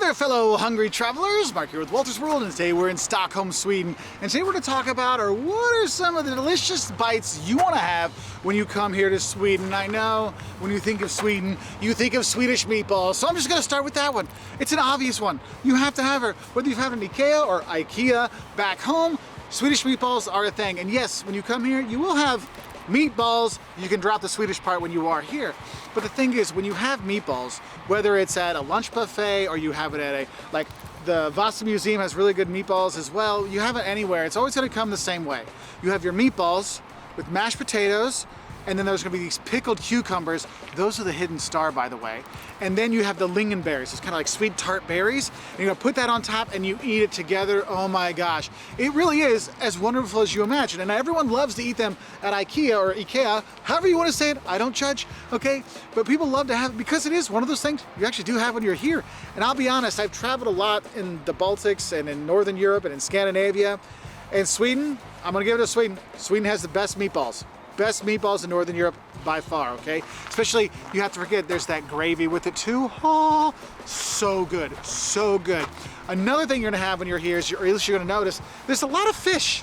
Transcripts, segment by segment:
there, fellow hungry travelers. Mark here with Wolters World, and today we're in Stockholm, Sweden. And today we're going to talk about what are some of the delicious bites you want to have when you come here to Sweden. I know when you think of Sweden, you think of Swedish meatballs. So I'm just going to start with that one. It's an obvious one. You have to have it, whether you've had an IKEA or IKEA back home. Swedish meatballs are a thing. And yes, when you come here, you will have meatballs. You can drop the Swedish part when you are here. But the thing is, when you have meatballs, whether it's at a lunch buffet or you have it at like the Vasa Museum has really good meatballs as well. You have it anywhere. It's always going to come the same way. You have your meatballs with mashed potatoes, and then there's going to be these pickled cucumbers. Those are the hidden star, by the way. And then you have the lingonberries. It's kind of like sweet tart berries. And you're going to put that on top and you eat it together. Oh my gosh. It really is as wonderful as you imagine. And everyone loves to eat them at IKEA or IKEA, however you want to say it. I don't judge, okay? But people love to have it because it is one of those things you actually do have when you're here. And I'll be honest, I've traveled a lot in the Baltics and in Northern Europe and in Scandinavia. And Sweden, I'm going to give it to Sweden. Sweden has the best meatballs. Best meatballs in Northern Europe by far, okay? Especially, you have to forget, there's that gravy with it too. Oh, so good, so good. Another thing you're gonna have when you're here is, or at least you're gonna notice, there's a lot of fish.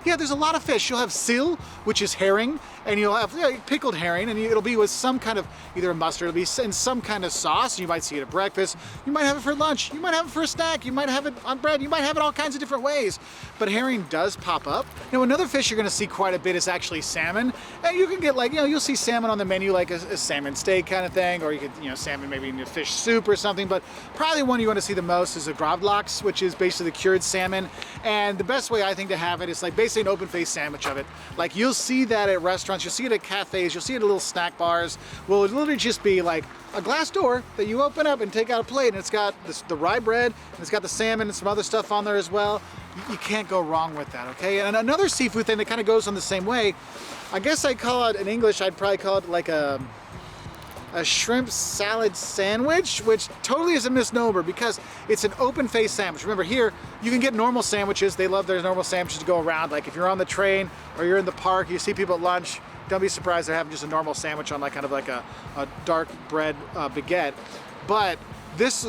Yeah, there's a lot of fish. You'll have sill, which is herring, and you'll have pickled herring, and it'll be with some kind of, either a mustard, it'll be in some kind of sauce. You might see it at breakfast, you might have it for lunch, you might have it for a snack, you might have it on bread, you might have it all kinds of different ways. But herring does pop up. Now, another fish you're gonna see quite a bit is actually salmon. And you can get like, you'll see salmon on the menu like a salmon steak kind of thing, or you could, salmon maybe in a fish soup or something, but probably one you wanna see the most is a gravlax, which is basically the cured salmon. And the best way I think to have it is like basically an open-faced sandwich of it. Like you'll see that at restaurants, you'll see it at cafes, you'll see it at little snack bars. Well, it literally just be like a glass door that you open up and take out a plate, and it's got the rye bread, and it's got the salmon and some other stuff on there as well. You can't go wrong with that, okay? And another seafood thing that kind of goes on the same way, I guess I'd call it, in English, I'd probably call it like a shrimp salad sandwich, which totally is a misnomer because it's an open-faced sandwich. Remember, here you can get normal sandwiches. They love their normal sandwiches to go around. Like if you're on the train or you're in the park, you see people at lunch, don't be surprised they're having just a normal sandwich on like kind of like a dark bread baguette. But this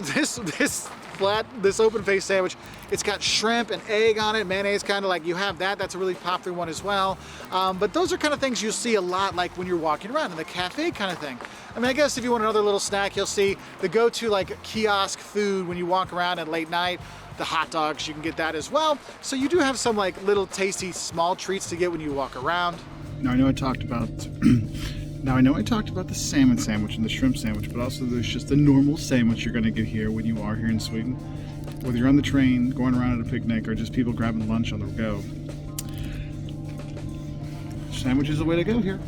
open-faced sandwich, it's got shrimp and egg on it, mayonnaise, kind of like you have that. That's a really popular one as well. But those are kind of things you'll see a lot like when you're walking around in the cafe kind of thing. I mean, I guess if you want another little snack, you'll see the go-to like kiosk food when you walk around at late night. The hot dogs, you can get that as well. So you do have some like little tasty small treats to get when you walk around. Now I know I talked about the salmon sandwich and the shrimp sandwich, but also there's just the normal sandwich you're gonna get here when you are here in Sweden. Whether you're on the train, going around at a picnic, or just people grabbing lunch on the go. Sandwich is the way to go here.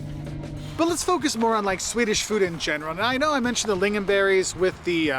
But let's focus more on like Swedish food in general. And I know I mentioned the lingonberries with the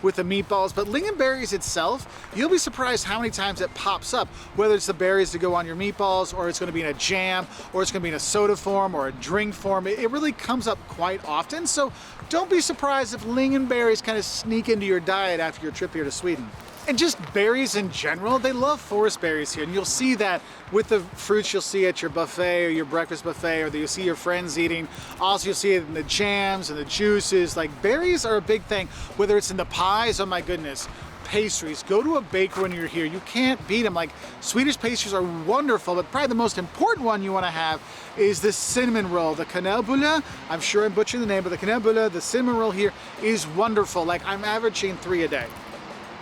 meatballs, but lingonberries itself, you'll be surprised how many times it pops up, whether it's the berries to go on your meatballs, or it's gonna be in a jam, or it's gonna be in a soda form or a drink form. It really comes up quite often. So don't be surprised if lingonberries kind of sneak into your diet after your trip here to Sweden. And just berries in general, they love forest berries here. And you'll see that with the fruits you'll see at your buffet or your breakfast buffet, or that you'll see your friends eating. Also, you'll see it in the jams and the juices. Like berries are a big thing, whether it's in the pies, oh my goodness. Pastries, go to a baker when you're here. You can't beat them. Like Swedish pastries are wonderful, but probably the most important one you want to have is the cinnamon roll, the kanelbulle. I'm sure I'm butchering the name, but the kanelbulle, the cinnamon roll here is wonderful. Like I'm averaging 3 a day.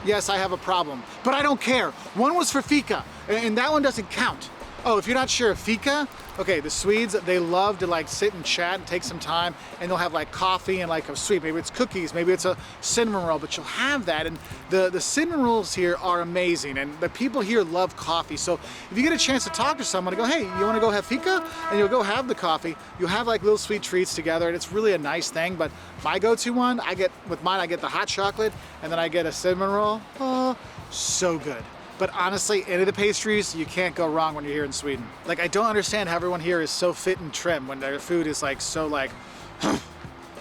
Yes, I have a problem, but I don't care. One was for fika, and that one doesn't count. Oh, if you're not sure, fika, okay, the Swedes, they love to like sit and chat and take some time, and they'll have like coffee and like a sweet, maybe it's cookies, maybe it's a cinnamon roll, but you'll have that. And the cinnamon rolls here are amazing, and the people here love coffee. So if you get a chance to talk to someone and go, hey, you wanna go have fika? And you'll go have the coffee, you'll have like little sweet treats together, and it's really a nice thing. But my go-to one, I get the hot chocolate, and then I get a cinnamon roll. Oh, so good. But honestly, any of the pastries, you can't go wrong when you're here in Sweden. Like, I don't understand how everyone here is so fit and trim when their food is like so like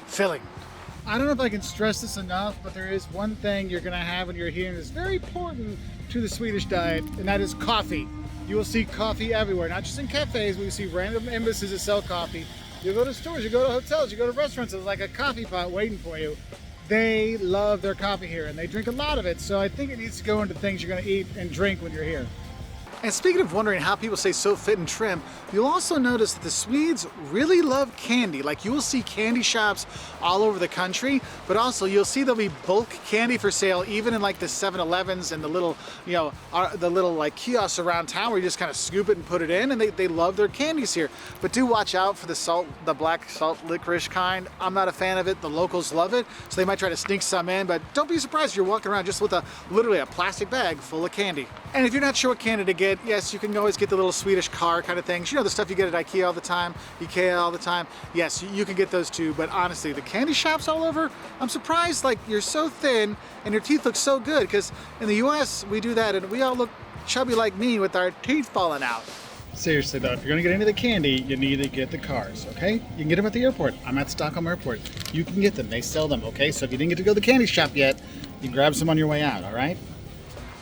filling. I don't know if I can stress this enough, but there is one thing you're gonna have when you're here and it's very important to the Swedish diet, and that is coffee. You will see coffee everywhere, not just in cafes, but you see random embassies that sell coffee. You go to stores, you go to hotels, you go to restaurants, there's like a coffee pot waiting for you. they love their coffee here and they drink a lot of it. So I think it needs to go into things you're gonna eat and drink when you're here. And speaking of wondering how people stay so fit and trim, you'll also notice that the Swedes really love candy. Like you will see candy shops all over the country, but also you'll see there'll be bulk candy for sale even in like the 7-Elevens and the little, you know, the little like kiosks around town where you just kind of scoop it and put it in, and they love their candies here. But do watch out for the black salt licorice kind. I'm not a fan of it. The locals love it, so they might try to sneak some in, but don't be surprised if you're walking around just with literally a plastic bag full of candy. And if you're not sure what candy to get, yes, you can always get the little Swedish car kind of things. You know, the stuff you get at IKEA all the time, IKEA all the time. Yes, you can get those too, but honestly, the candy shops all over, I'm surprised like you're so thin and your teeth look so good, because in the US, we do that and we all look chubby like me with our teeth falling out. Seriously though, if you're gonna get any of the candy, you need to get the cars, okay? You can get them at the airport. I'm at Stockholm Airport. You can get them, they sell them, okay? So if you didn't get to go to the candy shop yet, you can grab some on your way out, all right?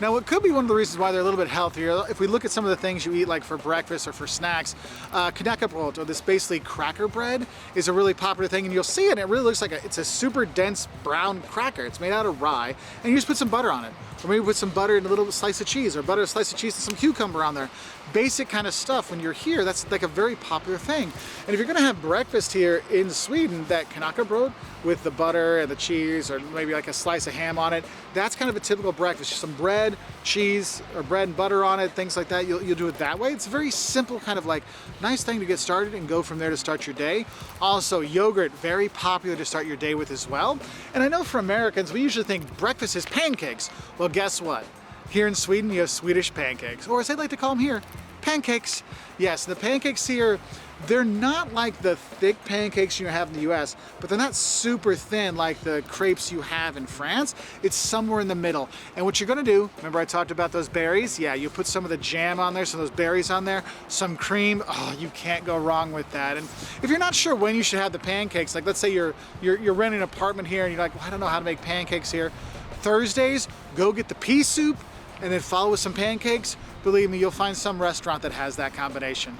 Now, what could be one of the reasons why they're a little bit healthier, if we look at some of the things you eat like for breakfast or for snacks, Kebabs, or this basically cracker bread, is a really popular thing, and you'll see it, and it really looks like it's a super dense brown cracker. It's made out of rye, and you just put some butter on it. Or maybe put some butter and a little slice of cheese, or butter, a slice of cheese and some cucumber on there. Basic kind of stuff. When you're here, that's like a very popular thing. And if you're gonna have breakfast here in Sweden, that knäckebröd with the butter and the cheese, or maybe like a slice of ham on it, that's kind of a typical breakfast. Just some bread, cheese, or bread and butter on it, things like that. You'll do it that way. It's a very simple kind of like nice thing to get started and go from there to start your day. Also, yogurt, very popular to start your day with as well. And I know for Americans, we usually think breakfast is pancakes. Well, guess what? Here in Sweden, you have Swedish pancakes, or as they like to call them here, pancakes. Yes, the pancakes here, they're not like the thick pancakes you have in the US, but they're not super thin like the crepes you have in France. It's somewhere in the middle. And what you're gonna do, remember I talked about those berries? Yeah, you put some of the jam on there, some of those berries on there, some cream. Oh, you can't go wrong with that. And if you're not sure when you should have the pancakes, like let's say you're renting an apartment here and you're like, well, I don't know how to make pancakes here. Thursdays, go get the pea soup and then follow with some pancakes. Believe me, you'll find some restaurant that has that combination.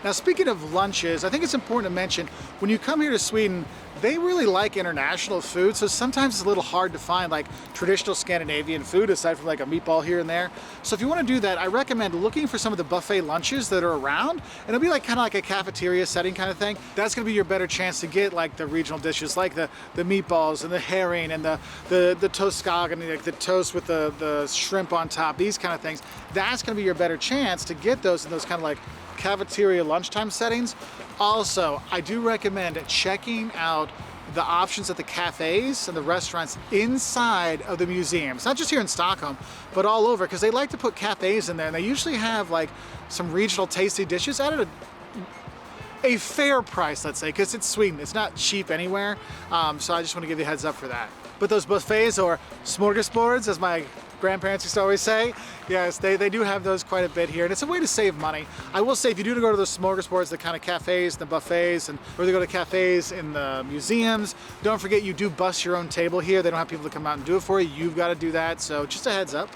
Now, speaking of lunches, I think it's important to mention, when you come here to Sweden, they really like international food, so sometimes it's a little hard to find like traditional Scandinavian food aside from like a meatball here and there. So if you want to do that, I recommend looking for some of the buffet lunches that are around, and it'll be like kind of like a cafeteria setting kind of thing. That's going to be your better chance to get like the regional dishes, like the meatballs and the herring and the toastskagen, like the toast with the shrimp on top, these kind of things. That's going to be your better chance to get those in those kind of like cafeteria lunchtime settings. Also, I do recommend checking out the options at the cafes and the restaurants inside of the museums, not just here in Stockholm, but all over, because they like to put cafes in there, and they usually have like some regional tasty dishes at a fair price, let's say, because it's Sweden. It's not cheap anywhere, so I just want to give you a heads up for that. But those buffets, or smorgasbords, as my grandparents used to always say, yes, they do have those quite a bit here, and it's a way to save money. I will say, if you do go to those smorgasbords, the kind of cafes, the buffets, or they go to cafes in the museums, don't forget you do bus your own table here. They don't have people to come out and do it for you. You've got to do that, so just a heads up.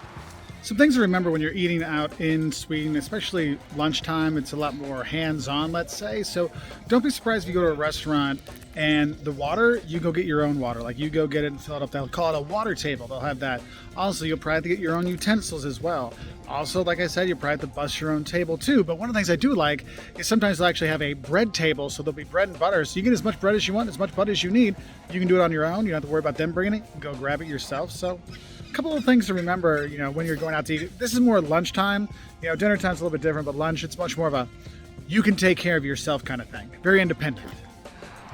Some things to remember when you're eating out in Sweden, especially lunchtime, it's a lot more hands-on, let's say. So don't be surprised if you go to a restaurant and the water, you go get your own water. Like you go get it and fill it up. They'll call it a water table. They'll have that. Also, you'll probably have to get your own utensils as well. Also, like I said, you'll probably have to bust your own table too. But one of the things I do like is sometimes they'll actually have a bread table. So there'll be bread and butter. So you get as much bread as you want, as much butter as you need. You can do it on your own. You don't have to worry about them bringing it. You can go grab it yourself. So a couple of things to remember, when you're going out to eat. This is more lunchtime. Dinner time's a little bit different, but lunch, it's much more of a you can take care of yourself kind of thing. Very independent.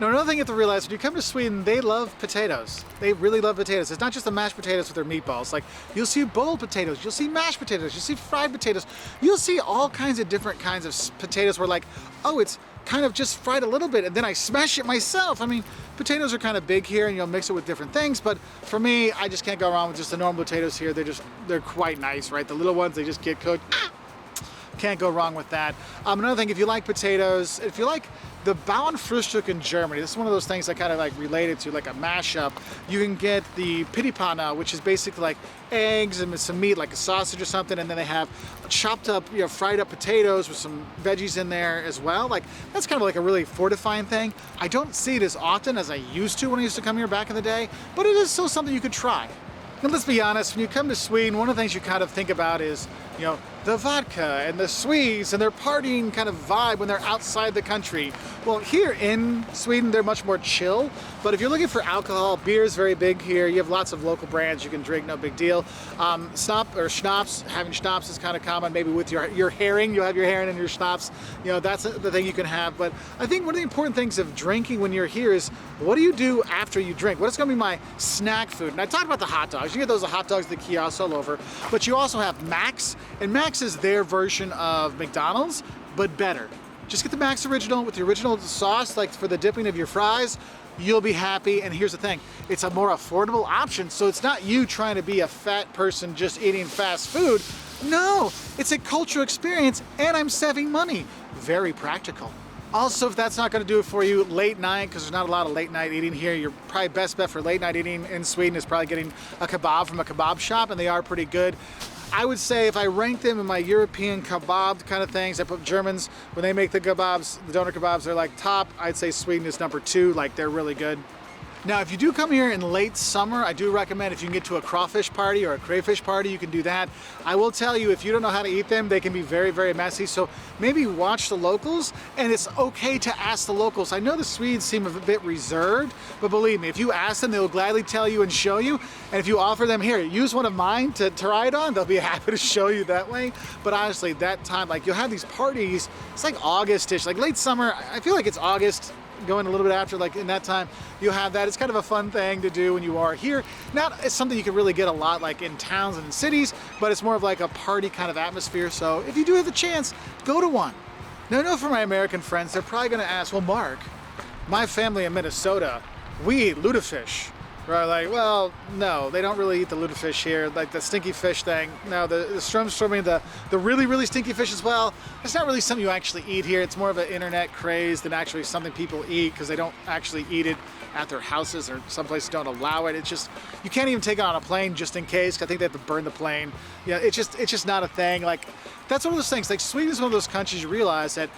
Now, another thing you have to realize, when you come to Sweden, they love potatoes. They really love potatoes. It's not just the mashed potatoes with their meatballs. Like, you'll see boiled potatoes, you'll see mashed potatoes, you'll see fried potatoes. You'll see all kinds of different kinds of potatoes where like, oh, it's kind of just fried a little bit and then I smash it myself. I mean, potatoes are kind of big here and you'll mix it with different things, but for me, I just can't go wrong with just the normal potatoes here. They're quite nice, right? The little ones, they just get cooked. Can't go wrong with that. Another thing, if you like potatoes, if you like the Bauernfrühstück in Germany, this is one of those things I kind of like related to, like a mashup. You can get the pitipana, which is basically like eggs and some meat, like a sausage or something, and then they have chopped up, fried up potatoes with some veggies in there as well. Like, that's kind of like a really fortifying thing. I don't see it as often as I used to when I used to come here back in the day, but it is still something you could try. And let's be honest, when you come to Sweden, one of the things you kind of think about is, the vodka and the Swedes and their partying kind of vibe when they're outside the country. Well, here in Sweden, they're much more chill. But if you're looking for alcohol, beer is very big here. You have lots of local brands you can drink, no big deal. Schnapps, having schnapps is kind of common. Maybe with your herring, you'll have your herring and your schnapps. That's the thing you can have. But I think one of the important things of drinking when you're here is, what do you do after you drink? What is going to be my snack food? And I talked about the hot dogs. You get those hot dogs at the kiosks all over. But you also have Max, and Max is their version of McDonald's, but better. Just get the Max original with the original sauce, like for the dipping of your fries. You'll be happy. And here's the thing, it's a more affordable option. So it's not you trying to be a fat person just eating fast food. No, it's a cultural experience, and I'm saving money. Very practical. Also, if that's not going to do it for you, late night, because there's not a lot of late night eating here, your probably best bet for late night eating in Sweden is probably getting a kebab from a kebab shop, and they are pretty good. I would say if I rank them in my European kebab kind of things, I put Germans, when they make the kebabs, the doner kebabs, they're like top. I'd say Sweden is number 2, like they're really good. Now, if you do come here in late summer, I do recommend if you can get to a crawfish party or a crayfish party, you can do that. I will tell you, if you don't know how to eat them, they can be very, very messy. So maybe watch the locals, and it's okay to ask the locals. I know the Swedes seem a bit reserved, but believe me, if you ask them, they'll gladly tell you and show you. And if you offer them, here, use one of mine to try it on, they'll be happy to show you that way. But honestly, that time, like you'll have these parties, it's like August-ish, like late summer, I feel like it's August, going a little bit after, like in that time, you'll have that. It's kind of a fun thing to do when you are here. Not it's something you can really get a lot like in towns and cities, but it's more of like a party kind of atmosphere. So if you do have the chance, go to one. Now, I know for my American friends, they're probably gonna ask, well, Mark, my family in Minnesota, we eat Luda Fish. Right, like, well, no, they don't really eat the Luda fish here, like the stinky fish thing. No, the strömming, the really, really stinky fish as well, it's not really something you actually eat here. It's more of an internet craze than actually something people eat, because they don't actually eat it at their houses, or some places don't allow it. It's just, you can't even take it on a plane just in case. I think they have to burn the plane. It's just not a thing. Like, that's one of those things. Like, Sweden is one of those countries you realize that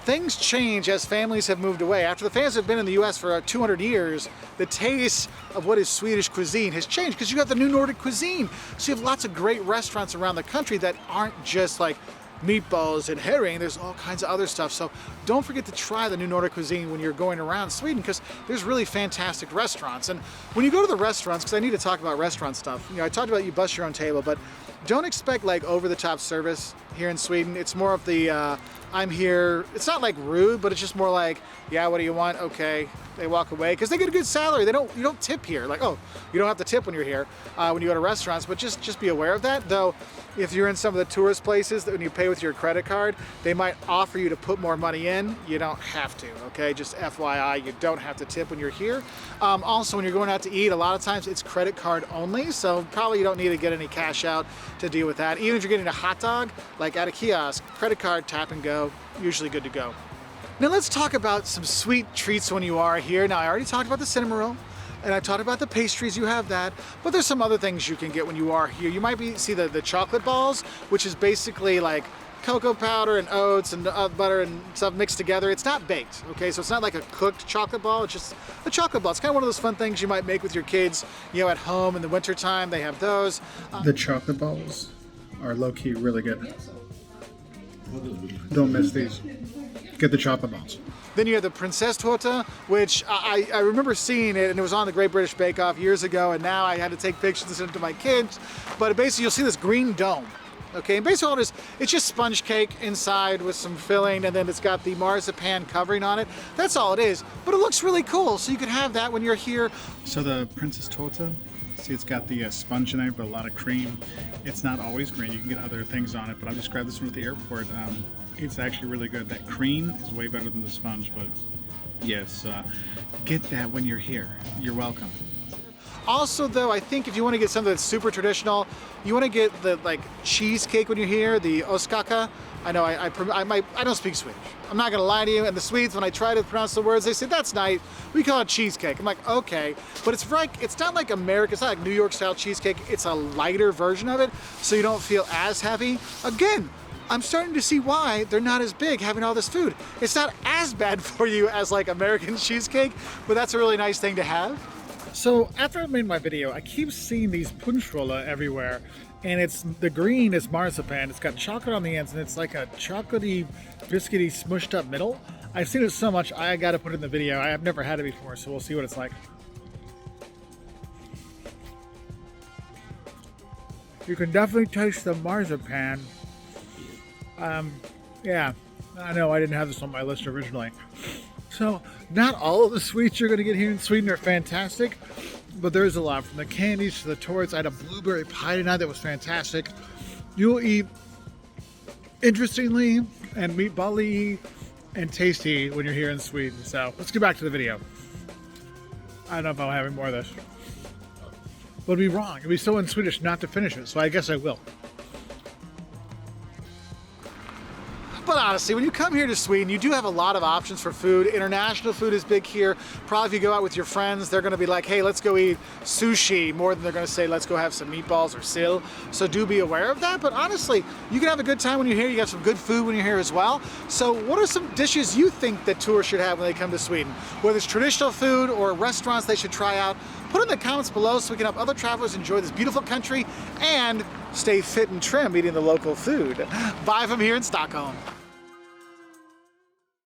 things change as families have moved away. After the families have been in the US for 200 years, the taste of what is Swedish cuisine has changed, because you got the new Nordic cuisine. So you have lots of great restaurants around the country that aren't just like meatballs and herring. There's all kinds of other stuff. So don't forget to try the new Nordic cuisine when you're going around Sweden, because there's really fantastic restaurants. And when you go to the restaurants, because I need to talk about restaurant stuff, I talked about you bust your own table, but don't expect like over-the-top service here in Sweden. It's more of the I'm here. It's not like rude, but it's just more like, yeah, what do you want? Okay. They walk away because they get a good salary. You don't tip here. Like, oh, you don't have to tip when you're here when you go to restaurants, but just be aware of that. Though, if you're in some of the tourist places that when you pay with your credit card, they might offer you to put more money in. You don't have to, okay? Just FYI, you don't have to tip when you're here. Also, when you're going out to eat, a lot of times it's credit card only, so probably you don't need to get any cash out to deal with that. Even if you're getting a hot dog, like at a kiosk, credit card, tap and go, usually good to go. Now let's talk about some sweet treats when you are here. Now I already talked about the cinnamon roll, and I talked about the pastries, you have that, but there's some other things you can get when you are here. You might see the chocolate balls, which is basically like cocoa powder and oats and butter and stuff mixed together. It's not baked, okay? So it's not like a cooked chocolate ball, it's just a chocolate ball. It's kind of one of those fun things you might make with your kids, at home in the winter time. They have those. The chocolate balls are low-key really good. Don't miss these. Get the chocolate balls. Then you have the Prinsesstorte, which I remember seeing it, and it was on the Great British Bake Off years ago, and now I had to take pictures and send it to my kids. But basically, you'll see this green dome. Okay, and basically all it is, it's just sponge cake inside with some filling, and then it's got the marzipan covering on it. That's all it is, but it looks really cool, so you can have that when you're here. So the Prinsesstorte, see, it's got the sponge in there, but a lot of cream. It's not always green. You can get other things on it, but I just grabbed this one at the airport. It's actually really good. That cream is way better than the sponge, but yes, get that when you're here. You're welcome. Also though, I think if you want to get something that's super traditional, you want to get the like cheesecake when you're here, the oskaka. I know I don't speak Swedish. I'm not gonna lie to you. And the Swedes, when I try to pronounce the words, they say that's nice. We call it cheesecake. I'm like, okay, but it's not like America. It's not like New York style cheesecake. It's a lighter version of it, so you don't feel as heavy. Again, I'm starting to see why they're not as big having all this food. It's not as bad for you as like American cheesecake, but that's a really nice thing to have. So after I made my video, I keep seeing these punschrolle everywhere, and the green is marzipan. It's got chocolate on the ends, and it's like a chocolatey, biscuity, smushed up middle. I've seen it so much, I got to put it in the video. I have never had it before, so we'll see what it's like. You can definitely taste the marzipan. Yeah, I know I didn't have this on my list originally. So, not all of the sweets you're going to get here in Sweden are fantastic, but there's a lot. From the candies to the torts. I had a blueberry pie tonight that was fantastic. You'll eat interestingly and meatball-y and tasty when you're here in Sweden. So, let's get back to the video. I don't know if I'm having more of this. But it'd be wrong. It'd be so in Swedish not to finish it, so I guess I will. But honestly, when you come here to Sweden, you do have a lot of options for food. International food is big here. Probably if you go out with your friends, they're gonna be like, hey, let's go eat sushi, more than they're gonna say, let's go have some meatballs or sill. So do be aware of that. But honestly, you can have a good time when you're here. You got some good food when you're here as well. So what are some dishes you think that tourists should have when they come to Sweden? Whether it's traditional food or restaurants they should try out, put in the comments below so we can help other travelers enjoy this beautiful country and stay fit and trim eating the local food. Bye from here in Stockholm.